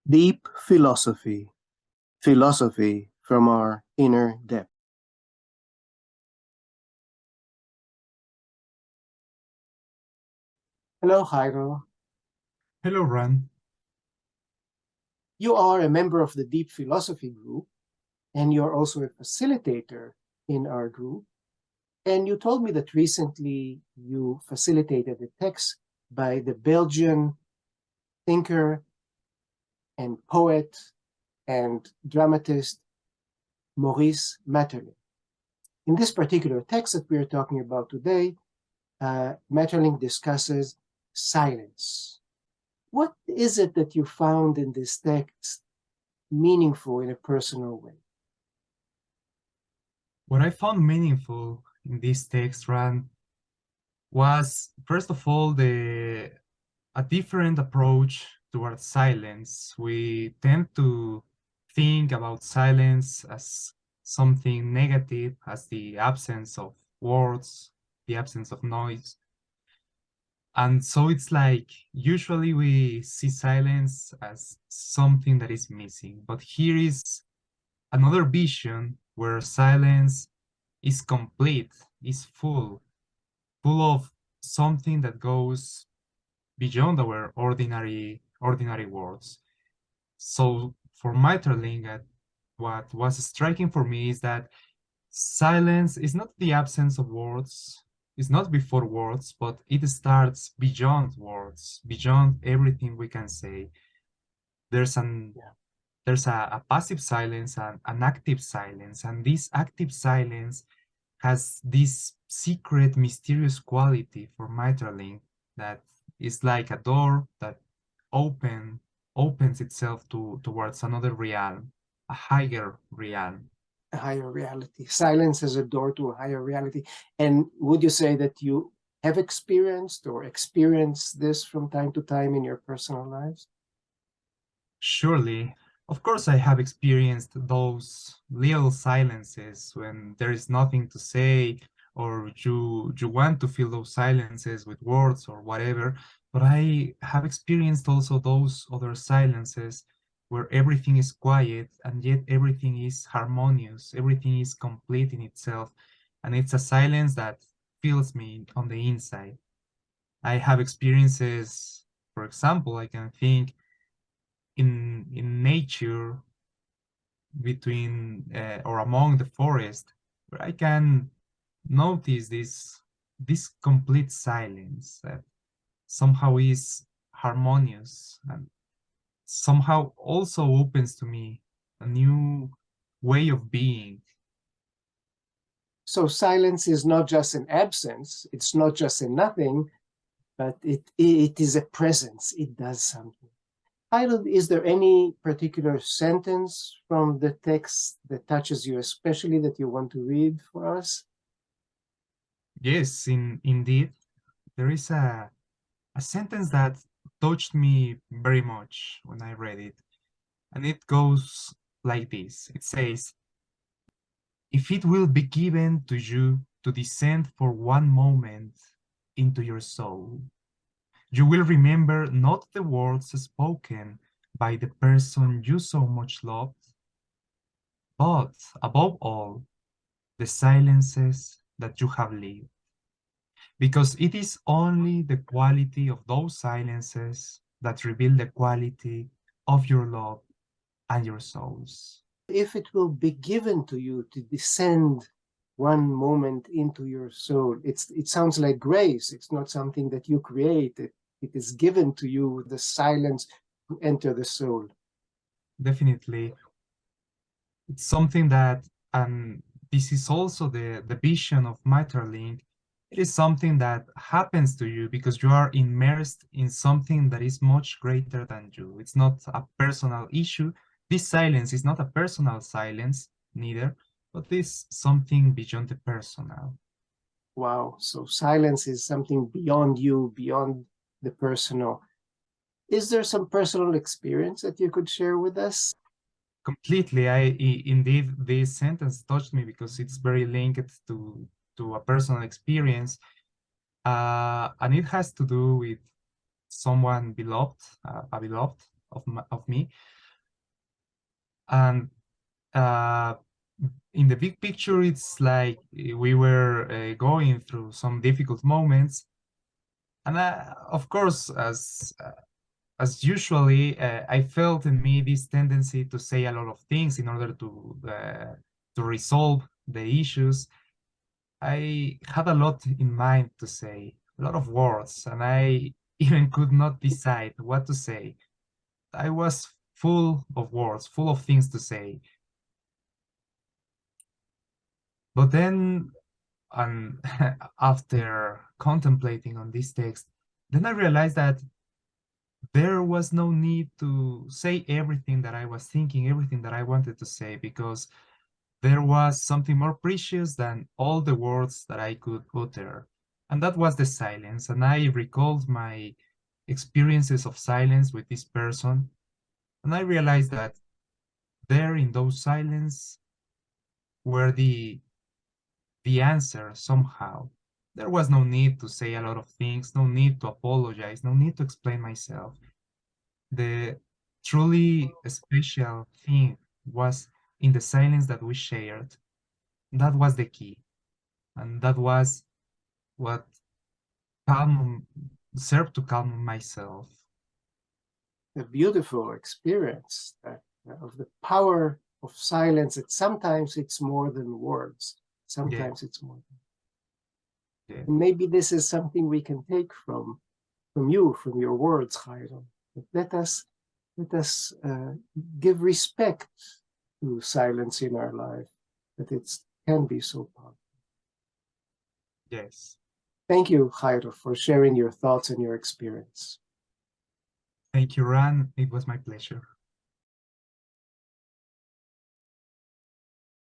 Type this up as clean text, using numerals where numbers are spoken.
Deep philosophy, philosophy from our inner depth. Hello, Jairo. Hello, Ran. You are a member of the Deep Philosophy group, and you're also a facilitator in our group. And you told me that recently you facilitated a text by the Belgian thinker and poet and dramatist Maurice Maeterlinck. In this particular text that we are talking about today, Maeterlinck discusses silence. What is it that you found in this text meaningful in a personal way? What I found meaningful in this text, Ran, was first of all a different approach towards silence. We tend to think about silence as something negative, as the absence of words, the absence of noise. And so it's like usually we see silence as something that is missing. But here is another vision where silence is complete, is full of something that goes beyond our ordinary words. So for Maeterlinck, what was striking for me is that silence is not the absence of words, it's not before words, but it starts beyond words, beyond everything we can say. There's a passive silence and an active silence, and this active silence has this secret, mysterious quality for Maeterlinck that is like a door that opens itself towards another realm, a higher realm. A higher reality. Silence is a door to a higher reality. And would you say that you have experienced or experience this from time to time in your personal lives? Surely, of course, I have experienced those little silences when there is nothing to say, or you want to fill those silences with words or whatever. But I have experienced also those other silences where everything is quiet and yet everything is harmonious, everything is complete in itself, and it's a silence that fills me on the inside. I have experiences, for example, I can think in nature between or among the forest where I can notice this complete silence that somehow is harmonious and somehow also opens to me a new way of being. So silence is not just an absence, it's not just a nothing, but it is a presence, it does something. Is there any particular sentence from the text that touches you especially that you want to read for us? Yes, indeed, there is a sentence that touched me very much when I read it. And it goes like this. It says, if it will be given to you to descend for one moment into your soul, you will remember not the words spoken by the person you so much loved, but above all, the silences that you have lived. Because it is only the quality of those silences that reveal the quality of your love and your souls. If it will be given to you to descend one moment into your soul, it sounds like grace. It's not something that you create. It is given to you, the silence to enter the soul. Definitely. It's something that, and this is also the vision of Maeterlinck, it is something that happens to you because you are immersed in something that is much greater than you. It's not a personal issue. This silence is not a personal silence, neither, but this something beyond the personal. Wow. So silence is something beyond you, beyond the personal. Is there some personal experience that you could share with us? Completely. Indeed, this sentence touched me because it's very linked to a personal experience. And it has to do with someone beloved, a beloved of me. And in the big picture, it's like we were going through some difficult moments. And of course, as usually, I felt in me this tendency to say a lot of things in order to resolve the issues. I had a lot in mind to say, a lot of words, and I even could not decide what to say. I was full of words, full of things to say. But then, and after contemplating on this text, then I realized that there was no need to say everything that I was thinking, everything that I wanted to say, because there was something more precious than all the words that I could utter. And that was the silence. And I recalled my experiences of silence with this person. And I realized that there in those silence were the answer somehow. There was no need to say a lot of things, no need to apologize, no need to explain myself. The truly special thing was in the silence that we shared. That was the key. And that was what calm served to calm myself. A beautiful experience of the power of silence. That sometimes it's more than words. Yeah, Sometimes it's more. yeah, And maybe this is something we can take from you, from your words, Jairo. Let us give respect to silence in our life, that it can be so powerful. yes. Thank you, Jairo, for sharing your thoughts and your experience. Thank you, Ran. It was my pleasure.